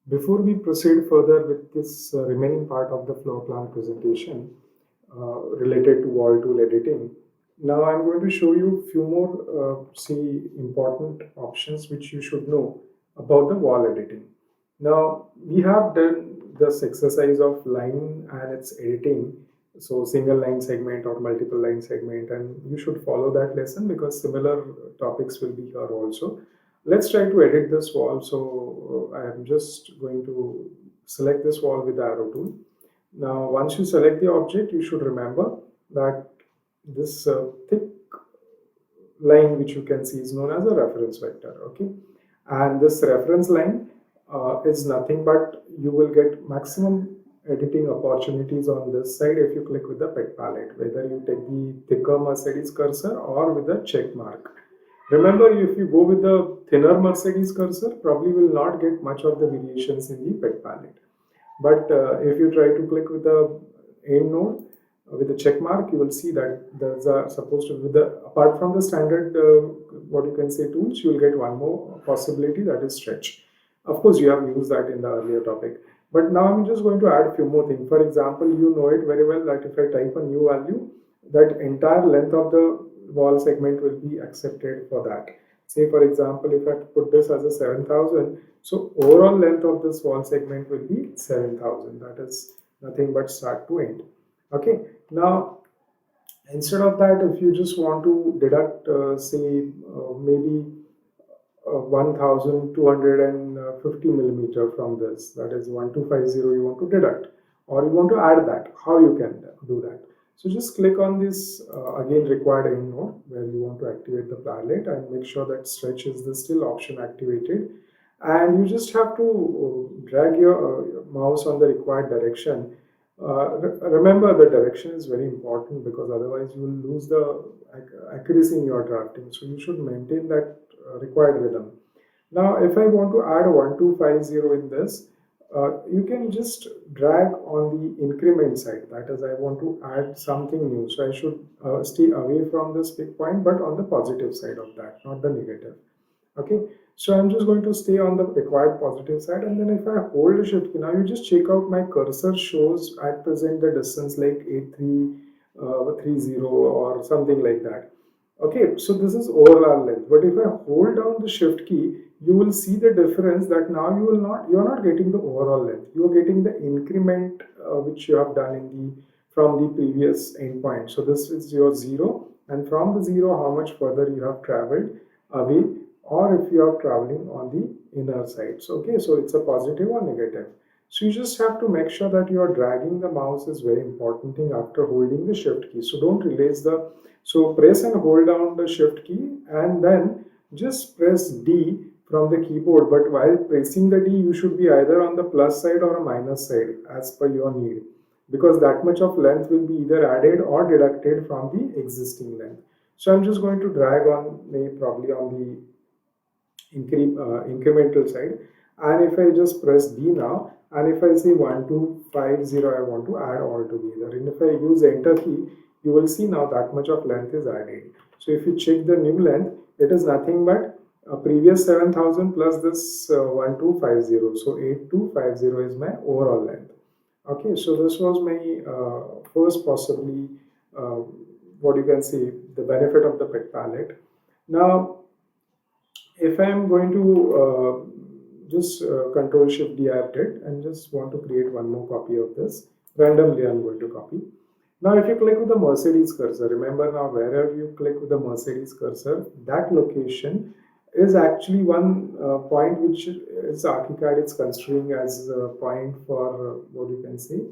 Before we proceed further with this remaining part of the floor plan presentation related to wall tool editing, now I'm going to show you a few more important options which you should know about the wall editing. Now we have done this exercise of line and its editing, so single line segment or multiple line segment, and you should follow that lesson because similar topics will be here also. Let's try to edit this wall. So I am just going to select this wall with the arrow tool. Now, once you select the object, you should remember that this thick line which you can see is known as a reference vector. Okay, and this reference line is nothing but you will get maximum editing opportunities on this side if you click with the pet palette, whether you take the thicker Mercedes cursor or with the check mark. Remember, if you go with the thinner Mercedes cursor, probably will not get much of the variations in the pet palette. But if you try to click with the end node with the check mark, you will see that there's a supposed to with the apart from the standard what you can say tools, you will get one more possibility, that is stretch. Of course, you have used that in the earlier topic. But now I'm just going to add a few more things. For example, you know it very well that if I type a new value, that entire length of the wall segment will be accepted for that. Say for example, if I put this as a 7,000, so overall length of this wall segment will be 7,000. That is nothing but start to end. Okay. Now, instead of that, if you just want to deduct, say maybe 1250 millimeter from this, that is 1250 you want to deduct, or you want to add that, how you can do that. So just click on this again required end node where you want to activate the palette and make sure that stretch is the still option activated, and you just have to drag your mouse on the required direction. Remember, the direction is very important because otherwise you will lose the accuracy in your drafting, so you should maintain that required rhythm. Now if I want to add 1250 in this, you can just drag on the increment side, that is I want to add something new, so I should stay away from this big point but on the positive side of that, not the negative. Okay, so I'm just going to stay on the required positive side, and then if I hold the shift key, now you just check out my cursor shows at present the distance like 8330 or something like that. Okay, so this is overall length, but if I hold down the shift key, you will see the difference that now you are not getting the overall length, you are getting the increment which you have done in the from the previous endpoint. So this is your zero, and from the zero how much further you have traveled away, or if you are traveling on the inner sides. Okay, so it's a positive or negative. So you just have to make sure that you are dragging the mouse is very important thing after holding the shift key. So don't release the, so press and hold down the shift key and then just press D from the keyboard, but while pressing the D you should be either on the plus side or a minus side as per your need, because that much of length will be either added or deducted from the existing length. So I'm just going to drag on, maybe probably on the incremental side, and if I just press D now, and if I say 1250, I want to add all together, and if I use enter key, you will see now that much of length is added. So if you check the new length, it is nothing but previous 7,000 plus this 1250, so 8250 is my overall length. Okay, so this was my first possibly what you can see the benefit of the pet palette. Now if I am going to just control shift D, I have did, and just want to create one more copy of this randomly, I'm going to copy. Now if you click with the Mercedes cursor, remember now wherever you click with the Mercedes cursor, that location is actually one point which is ArchiCAD is considering as a point for what you can say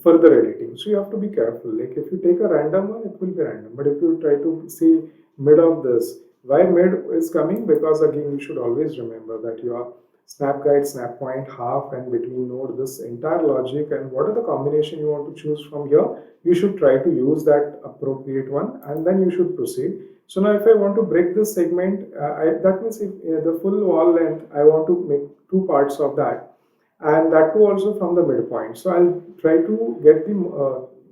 further editing. So you have to be careful. Like if you take a random one, it will be random. But if you try to see mid of this, why mid is coming? Because again, you should always remember that your snap guide, snap point, half and between node, this entire logic and what are the combination you want to choose from here, you should try to use that appropriate one and then you should proceed. So now if I want to break this segment, that means if the full wall length, I want to make two parts of that, and that too also from the midpoint. So I'll try to get the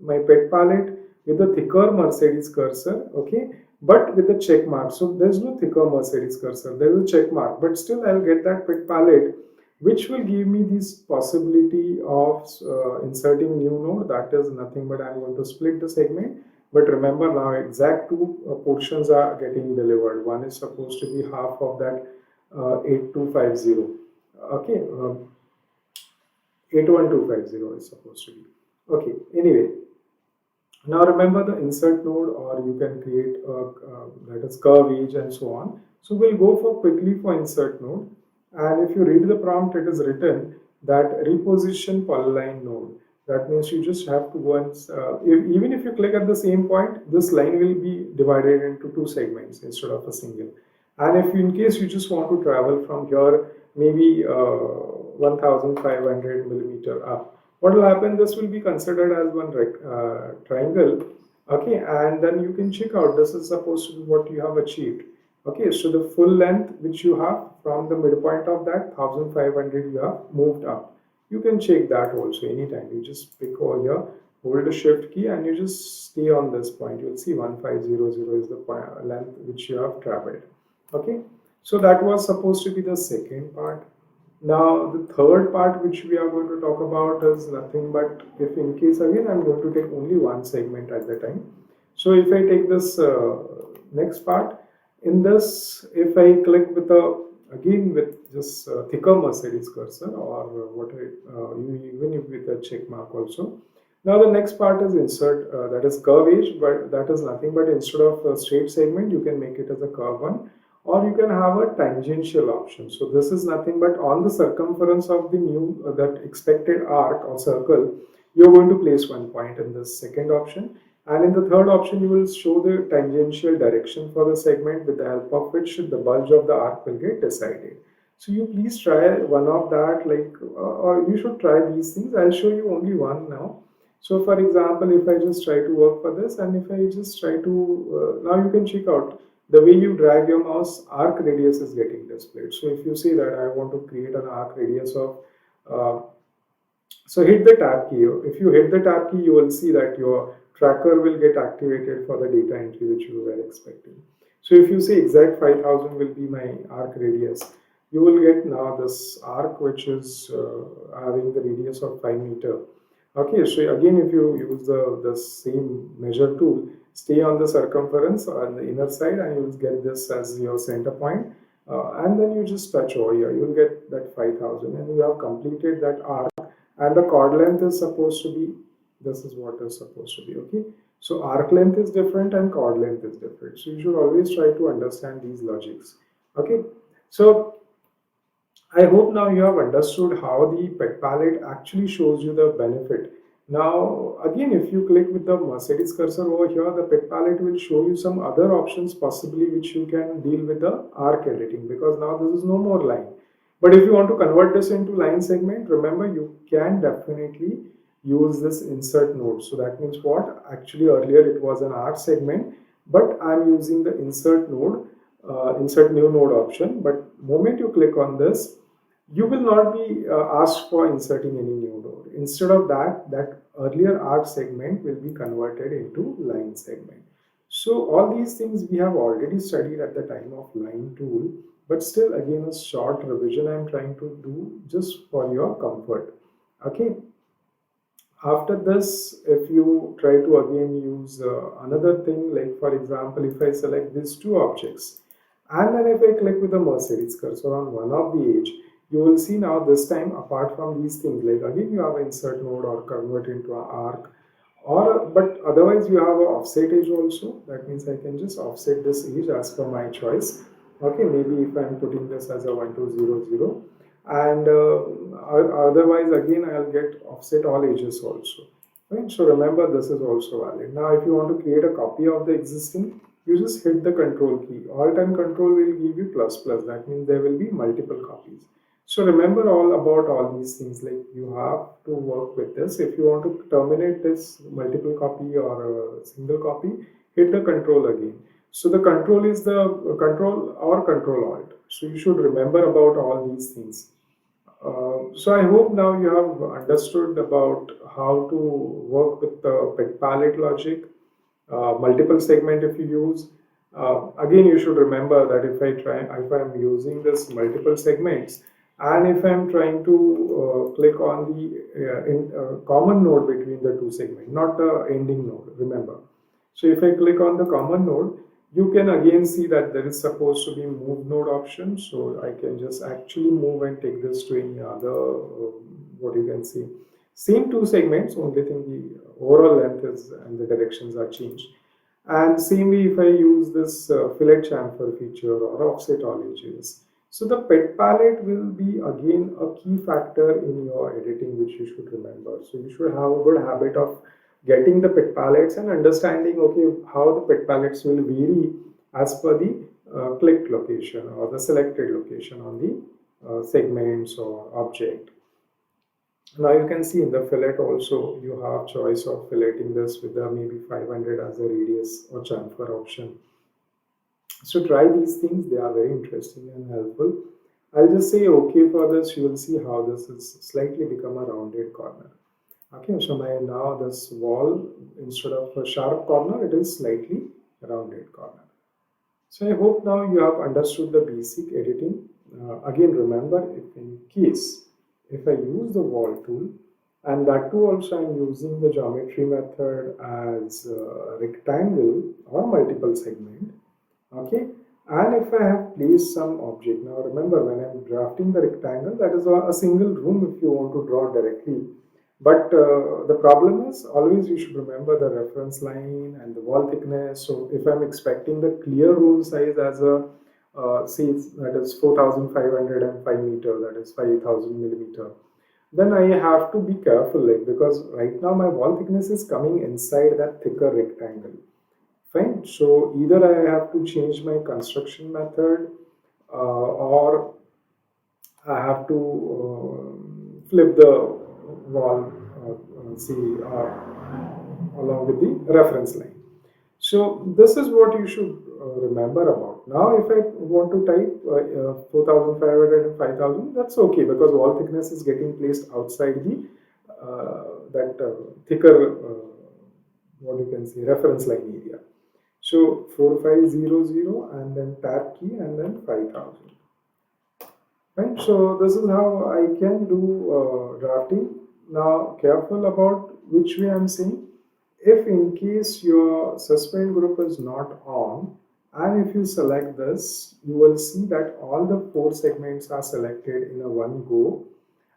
my pet palette with the thicker Mercedes cursor, okay, but with the check mark. So there's no thicker Mercedes cursor, there is a check mark, but still I'll get that pet palette which will give me this possibility of inserting new node. That is nothing but I'm going to split the segment. But remember now exact two portions are getting delivered. One is supposed to be half of that 8250. Okay, 81250 is supposed to be. Okay, anyway, now remember the insert node, or you can create that is curve edge and so on. So we'll go for quickly for insert node. And if you read the prompt, it is written that reposition polyline node. That means you just have to go and even if you click at the same point, this line will be divided into two segments instead of a single. And if in case you just want to travel from here, maybe 1500 millimeter up, what will happen? This will be considered as one triangle. Okay, and then you can check out this is supposed to be what you have achieved. Okay, so the full length which you have from the midpoint of that 1500 you have moved up. You can check that also anytime. You just pick over here, hold the shift key, and you just stay on this point. You'll see 1500 is the length which you have traveled. Okay, so that was supposed to be the second part. Now the third part which we are going to talk about is nothing but, if in case again I'm going to take only one segment at the time. So if I take this next part, in this if I click with a again with just thicker Mercedes cursor, or what even if with a check mark also. Now the next part is insert, that is curve edge, but that is nothing but instead of a straight segment you can make it as a curve one, or you can have a tangential option. So this is nothing but on the circumference of the new that expected arc or circle, you're going to place one point in this second option, and in the third option you will show the tangential direction for the segment, with the help of which the bulge of the arc will get decided. So you please try one of that, like or you should try these things. I'll show you only one now. So for example, if I just try to work for this, and if I just try to now you can check out the way you drag your mouse, arc radius is getting displayed. So if you see that I want to create an arc radius of uh, so hit the tab key. If you hit the tab key, you will see that your tracker will get activated for the data entry which you were expecting. So if you say exact 5000 will be my arc radius, you will get now this arc which is having the radius of 5 meter. Okay, so again if you use the same measure tool, stay on the circumference on the inner side and you will get this as your center point. And then you just touch over here, you will get that 5000 and you have completed that arc, and the chord length is supposed to be, this is what is supposed to be. Okay, so arc length is different and chord length is different, so you should always try to understand these logics. Okay, so I hope now you have understood how the pet palette actually shows you the benefit. Now, again, if you click with the Mercedes cursor over here, the pet palette will show you some other options possibly which you can deal with the arc editing, because now this is no more line. But if you want to convert this into line segment, remember you can definitely use this insert node. So that means what? Actually earlier it was an arc segment, but I'm using the insert node, insert new node option. But moment you click on this, you will not be asked for inserting any new node. Instead of that, that earlier arc segment will be converted into line segment. So all these things we have already studied at the time of line tool, but still again a short revision I am trying to do just for your comfort. Okay. After this, if you try to again use another thing, like for example, if I select these two objects, and then if I click with the Mercedes cursor on one of the edge, you will see now this time apart from these things, like again you have insert node or convert into an arc, or but otherwise you have an offset edge also. That means I can just offset this edge as per my choice. Okay, maybe if I'm putting this as a 1200, and otherwise again I'll get offset all edges also. Right, so remember this is also valid. Now if you want to create a copy of the existing, you just hit the control key. Alt and control will give you plus plus. That means there will be multiple copies. So remember all about all these things, like you have to work with this. If you want to terminate this multiple copy or a single copy, hit the control again. So the control is the control or control alt. So you should remember about all these things. So I hope now you have understood about how to work with the pet palette logic, multiple segment if you use. Again, you should remember that if I'm using this multiple segments, And if I'm trying to click on the common node between the two segments, not the ending node, remember. So if I click on the common node, you can again see that there is supposed to be move node option. So I can just actually move and take this to any other, what you can see. Same two segments, only thing the overall length is and the directions are changed. And same way if I use this fillet chamfer feature or offset all edges. So the pet palette will be again a key factor in your editing which you should remember. So you should have a good habit of getting the pet palettes and understanding okay how the pet palettes will vary as per the clicked location or the selected location on the segments or object. Now you can see in the fillet also you have choice of filleting this with the maybe 500 as a radius or chamfer option. So try these things, they are very interesting and helpful. I'll just say okay for this, you will see how this is slightly become a rounded corner. Okay, so my now this wall instead of a sharp corner it is slightly rounded corner. So I hope now you have understood the basic editing. Again, remember if in case if I use the wall tool and that too also I'm using the geometry method as rectangle or multiple segment. Okay, and if I have placed some object, now remember when I'm drafting the rectangle that is a single room if you want to draw directly, but the problem is always you should remember the reference line and the wall thickness. So if I'm expecting the clear room size as a say that is 4505 meter, that is 5000 millimeter, then I have to be careful like because right now my wall thickness is coming inside that thicker rectangle. Fine. So either I have to change my construction method or I have to flip the wall, see, along with the reference line. So this is what you should remember about. Now, if I want to type 4500 and 5000, that's okay because wall thickness is getting placed outside the that thicker, what you can say, reference line area. So 4500 and then tab key and then 5000. Right, so this is how I can do drafting. Now, careful about which way I'm saying. If in case your suspend group is not on, and if you select this, you will see that all the four segments are selected in a one go.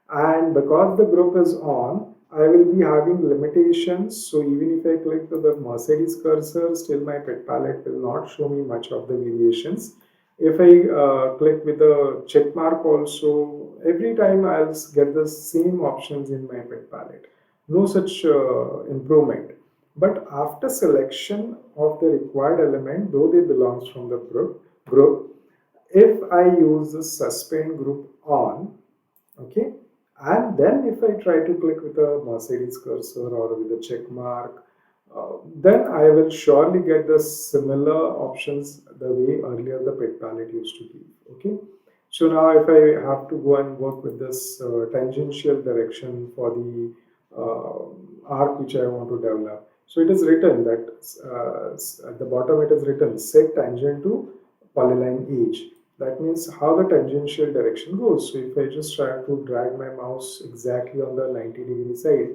And because the group is on, I will be having limitations. So even if I click to the Mercedes cursor, still my pet palette will not show me much of the variations. If I click with the check mark also, every time I'll get the same options in my pet palette. No such improvement. But after selection of the required element, though they belongs from the group, if I use the suspend group on, okay, and then if I try to click with a Mercedes cursor or with a check mark, then I will surely get the similar options the way earlier the pet palette used to give. Okay, so now if I have to go and work with this tangential direction for the arc which I want to develop, so it is written that at the bottom it is written set tangent to polyline edge. That means how the tangential direction goes. So if I just try to drag my mouse exactly on the 90-degree side,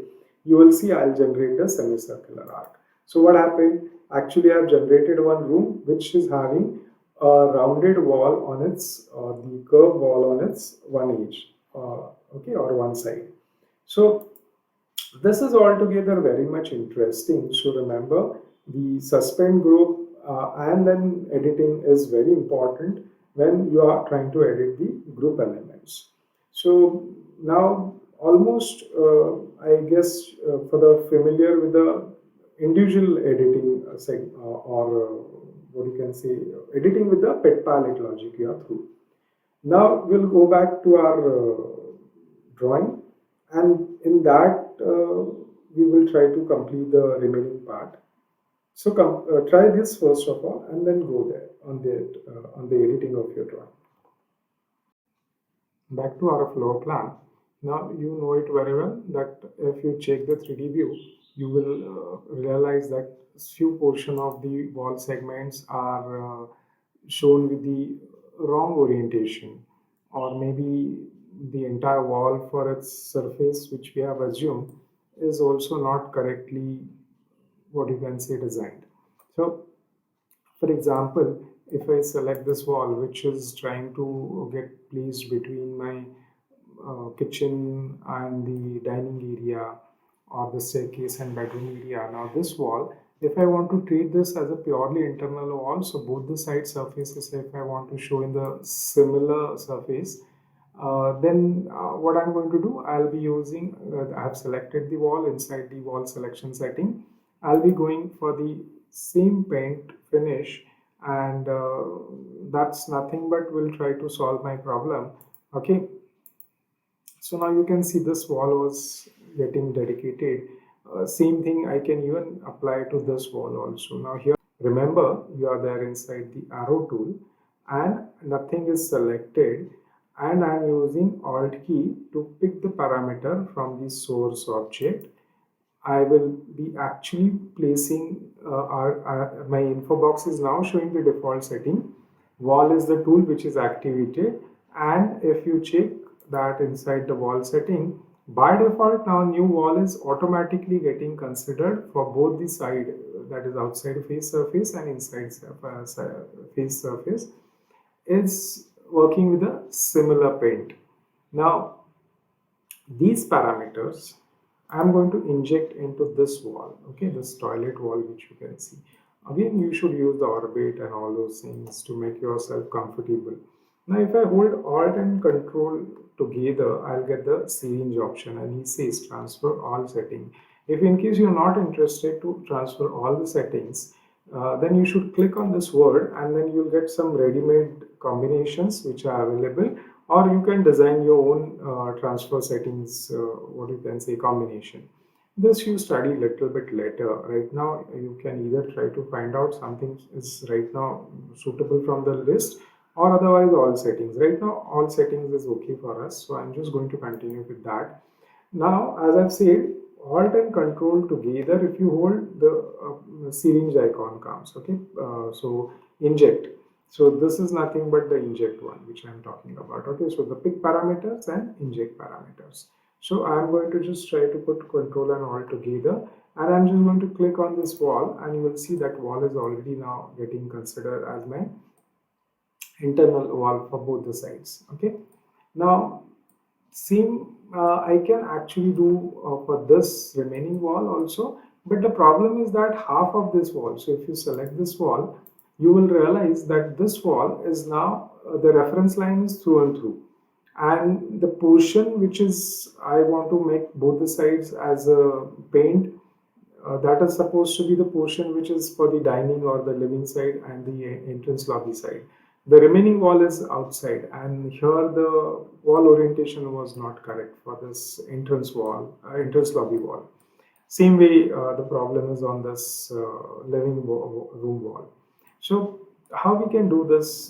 you will see I'll generate a semicircular arc. So what happened? Actually, I've generated one room which is having a rounded wall on its, the curved wall on its one edge, okay, or one side. So this is altogether very much interesting. So remember the suspend group and then editing is very important when you are trying to edit the group elements. So now almost I guess for the familiar with the individual editing or what you can say editing with the pet palette logic you are through. Now we'll go back to our drawing and in that we will try to complete the remaining part. So try this first of all and then go there on the editing of your drawing. Back to our floor plan. Now you know it very well that if you check the 3D view, you will realize that few portion of the wall segments are shown with the wrong orientation or maybe the entire wall for its surface which we have assumed is also not correctly, what you can say, designed. So for example, if I select this wall which is trying to get placed between my kitchen and the dining area, or the staircase and bedroom area. Now this wall, if I want to treat this as a purely internal wall, so both the side surfaces, if I want to show in the similar surface, then what I'm going to do, I'll be using, I have selected the wall. Inside the wall selection setting, I'll be going for the same paint finish, and that's nothing but will try to solve my problem. Okay, so now you can see this wall was getting dedicated. Same thing I can even apply to this wall also. Now here, remember, you are there inside the arrow tool and nothing is selected, and I am using Alt key to pick the parameter from the source object. I will be actually placing my info box is now showing the default setting. Wall is the tool which is activated, and if you check that inside the wall setting, by default now new wall is automatically getting considered for both the side, that is outside face surface and inside face surface, is working with a similar paint. Now these parameters I'm going to inject into this wall, okay, this toilet wall which you can see. Again, you should use the orbit and all those things to make yourself comfortable. Now, if I hold Alt and Control together, I'll get the syringe option, and he says transfer all setting. If in case you're not interested to transfer all the settings, then you should click on this word, and then you'll get some ready-made combinations which are available, or you can design your own transfer settings, what you can say, combination. This you study little bit later. Right now you can either try to find out something is right now suitable from the list, or otherwise all settings. Right now all settings is okay for us, so I'm just going to continue with that. Now, as I've said, Alt and Control together, if you hold, the syringe icon comes. Okay, so inject. So this is nothing but the inject one which I'm talking about. Okay, so the pick parameters and inject parameters. So I'm going to just try to put Control and Alt together, and I'm just going to click on this wall, and you will see that wall is already now getting considered as my internal wall for both the sides. Okay, now same I can actually do for this remaining wall also, but the problem is that half of this wall, so if you select this wall, you will realize that this wall is now the reference line is through and through, and the portion which is I want to make both the sides as a paint, that is supposed to be the portion which is for the dining or the living side and the entrance lobby side. The remaining wall is outside, and here the wall orientation was not correct for this entrance wall, entrance lobby wall. Same way, the problem is on this room wall. So how we can do this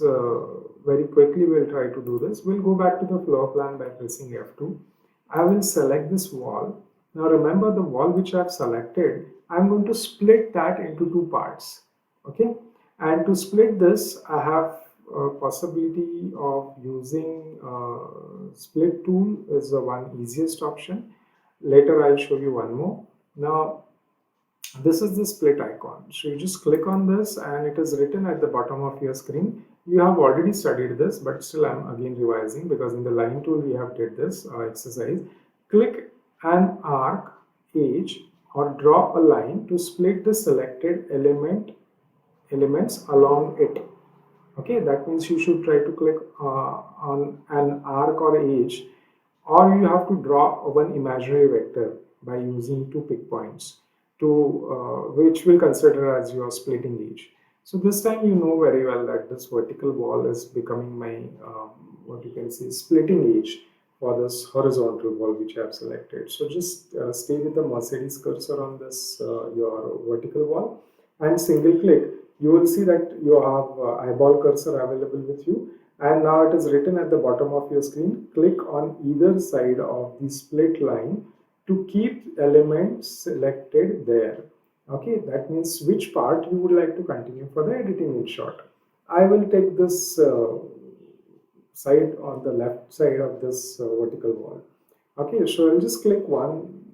very quickly, we'll try to do this. We'll go back to the floor plan by pressing F2. I will select this wall. Now remember, the wall which I have selected, I'm going to split that into two parts. Okay, and to split this, I have a possibility of using split tool is the one easiest option. Later I'll show you one more. Now this is the split icon, so you just click on this and it is written at the bottom of your screen. You have already studied this, but still I'm again revising, because in the line tool we have did this exercise. Click an arc, edge, or draw a line to split the selected elements along it. Okay, that means you should try to click on an arc or edge, or you have to draw one imaginary vector by using two pick points to which will consider as your splitting edge. So this time you know very well that this vertical wall is becoming my what you can say, splitting edge for this horizontal wall which I have selected. So just stay with the Mercedes cursor on this your vertical wall and single click. You will see that you have eyeball cursor available with you, and now it is written at the bottom of your screen. Click on either side of the split line to keep elements selected there. Okay, that means which part you would like to continue for the editing in short. I will take this side on the left side of this vertical wall. Okay, so I'll just click one.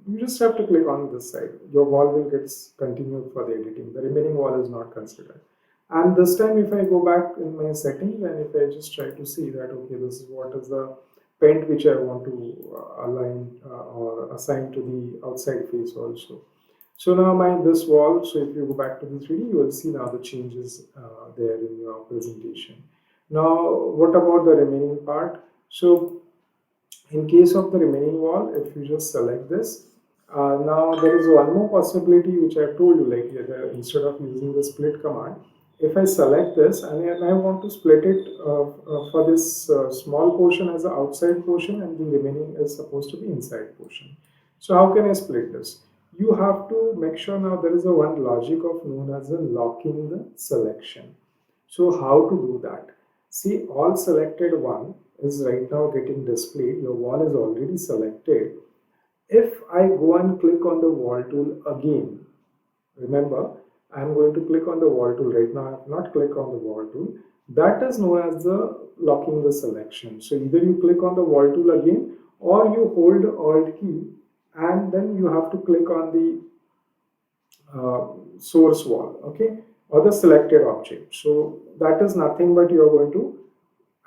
You just have to click on this side. Your wall will get continued for the editing. The remaining wall is not considered. And this time if I go back in my settings and if I just try to see that, okay, this is what is the paint which I want to align or assign to the outside face also. So now this wall, so if you go back to the 3D, you will see now the changes there in your presentation. Now, what about the remaining part? So in case of the remaining wall, if you just select this, now there is one more possibility which I have told you, like instead of using the split command, if I select this and I want to split it for this small portion as the outside portion and the remaining is supposed to be inside portion. So how can I split this? You have to make sure now there is a one logic of known as a locking the selection. So how to do that? See, all selected one is right now getting displayed. Your wall is already selected. If I go and click on the wall tool again, remember I'm going to click on the wall tool right now. I have not clicked on the wall tool. That is known as the locking the selection. So either you click on the wall tool again or you hold Alt key and then you have to click on the source wall, okay, or the selected object. So that is nothing but you are going to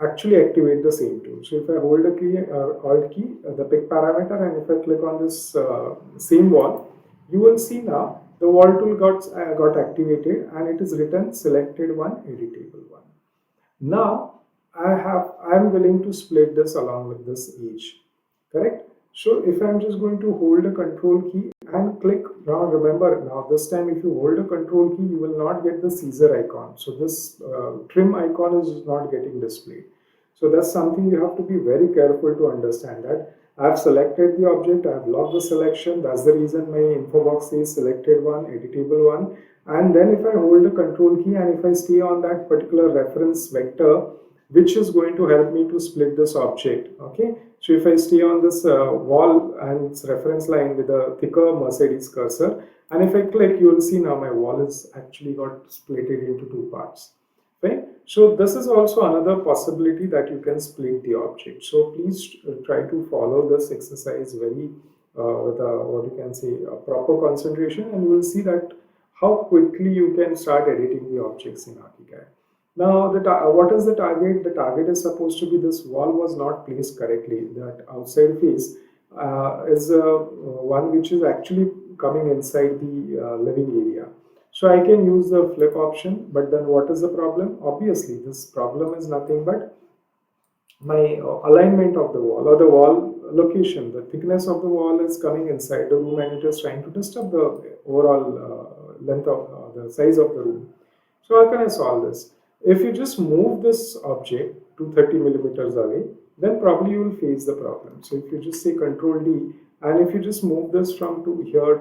actually activate the same tool. So if I hold a key, Alt key, the pick parameter, and if I click on this same wall, you will see now the wall tool got activated and it is written selected one, editable one. Now I am willing to split this along with this edge, correct? So if I'm just going to hold a control key and click, now remember, now this time if you hold a control key, you will not get the Caesar icon. So this trim icon is not getting displayed. So that's something you have to be very careful to understand, that I've selected the object, I've locked the selection. That's the reason my info box says selected one, editable one. And then if I hold the control key and if I stay on that particular reference vector, which is going to help me to split this object, okay? So if I stay on this wall and its reference line with a thicker Mercedes cursor, and if I click, you will see now my wall is actually got splitted into two parts, right? So this is also another possibility that you can split the object. So please try to follow this exercise very with a, what you can say, a proper concentration, and you will see that how quickly you can start editing the objects in ArchiCAD. Now, what is the target? The target is supposed to be this wall was not placed correctly. That outside face is one which is actually coming inside the living area. So I can use the flip option, but then what is the problem? Obviously, this problem is nothing but my alignment of the wall or the wall location. The thickness of the wall is coming inside the room and it is trying to disturb the overall length of the size of the room. So how can I solve this? If you just move this object 230 millimeters away, then probably you will face the problem. So if you just say Control D, and if you just move this from to here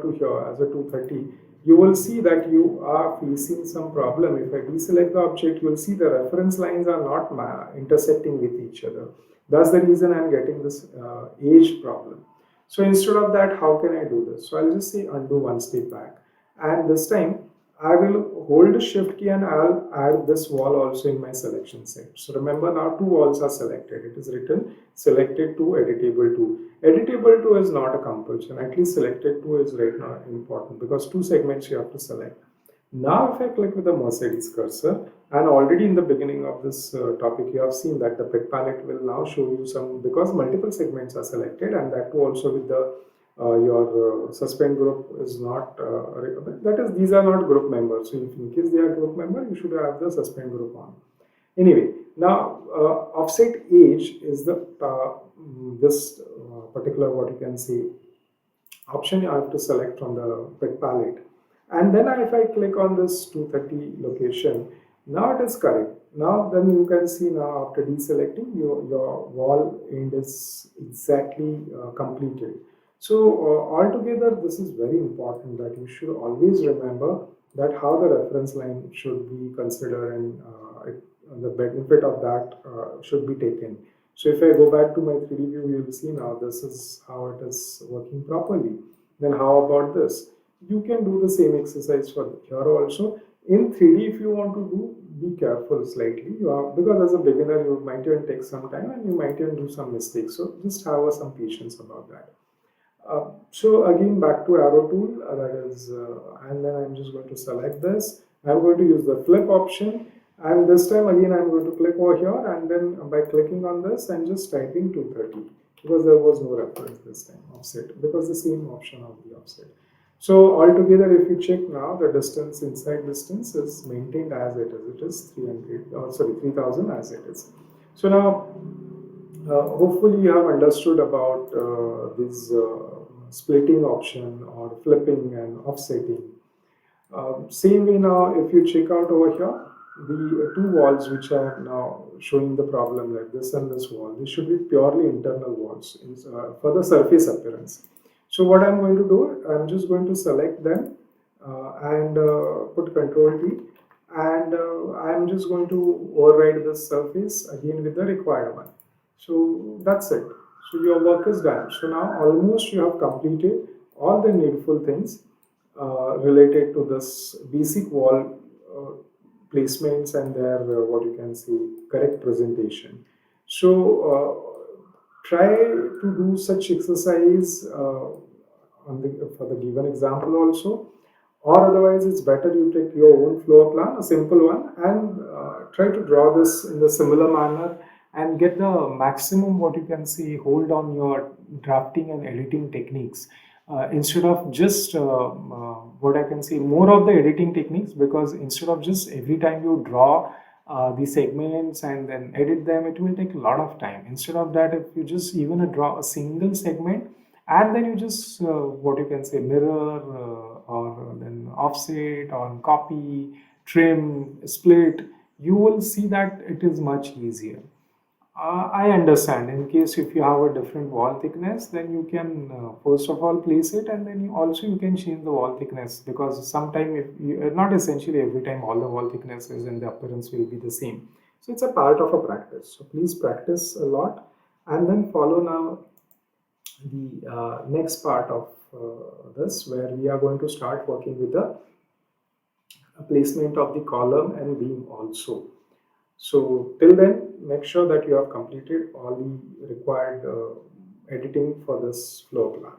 as a 230, you will see that you are facing some problem. If I deselect the object, you will see the reference lines are not intersecting with each other. That's the reason I'm getting this edge problem. So instead of that, how can I do this? So I'll just say undo one step back, and this time I will hold shift key and I'll add this wall also in my selection set. So remember, now two walls are selected. It is written selected to, editable to. Editable to is not a compulsion. At least selected to is right now important because two segments you have to select. Now if I click with the Mercedes cursor, and already in the beginning of this topic you have seen that the pet palette will now show you some, because multiple segments are selected, and that too also with the your suspend group is not that is, these are not group members. So if in case they are group member, you should have the suspend group on. Anyway, now offset edge is the this particular, what you can say, option you have to select from the pet palette. And then if I click on this 230 location, now it is correct. Now then you can see, now after deselecting, your wall end is exactly completed. So altogether, this is very important that you should always remember that how the reference line should be considered, and the benefit of that should be taken. So if I go back to my 3D view, you will see now this is how it is working properly. Then how about this? You can do the same exercise for here also. In 3D, if you want to do, be careful slightly. Because as a beginner, you might even take some time and you might even do some mistakes. So just have some patience about that. So again, back to arrow tool, that is, and then I'm just going to select this. I'm going to use the flip option, and this time again I'm going to click over here, and then by clicking on this, I'm just typing 230 because there was no reference this time offset because the same option of the offset. So altogether, if you check now, the distance inside distance is maintained as it is. It is 300, sorry, 3000 as it is. So now hopefully you have understood about this splitting option or flipping and offsetting. Same way now, if you check out over here, the two walls which are now showing the problem like this and this wall, they should be purely internal walls for the surface appearance. So what I'm going to do, I'm just going to select them and put Control T, and I'm just going to override this surface again with the required one. So that's it. So your work is done. So now almost you have completed all the needful things related to this basic wall placements and their what you can see correct presentation. So try to do such exercise for the given example also, or otherwise it's better you take your own floor plan, a simple one, and try to draw this in the similar manner and get the maximum what you can see hold on your drafting and editing techniques instead of just what I can say more of the editing techniques, because instead of just every time you draw the segments and then edit them, it will take a lot of time. Instead of that, if you just even draw a single segment and then you just what you can say mirror or then offset or copy, trim, split, you will see that it is much easier. I understand. In case if you have a different wall thickness, then you can first of all place it, and then you can change the wall thickness, because sometime if you, not essentially every time all the wall thicknesses and the appearance will be the same. So it's a part of a practice. So please practice a lot, and then follow now the next part of this, where we are going to start working with the placement of the column and beam also. So till then, make sure that you have completed all the required editing for this floor plan.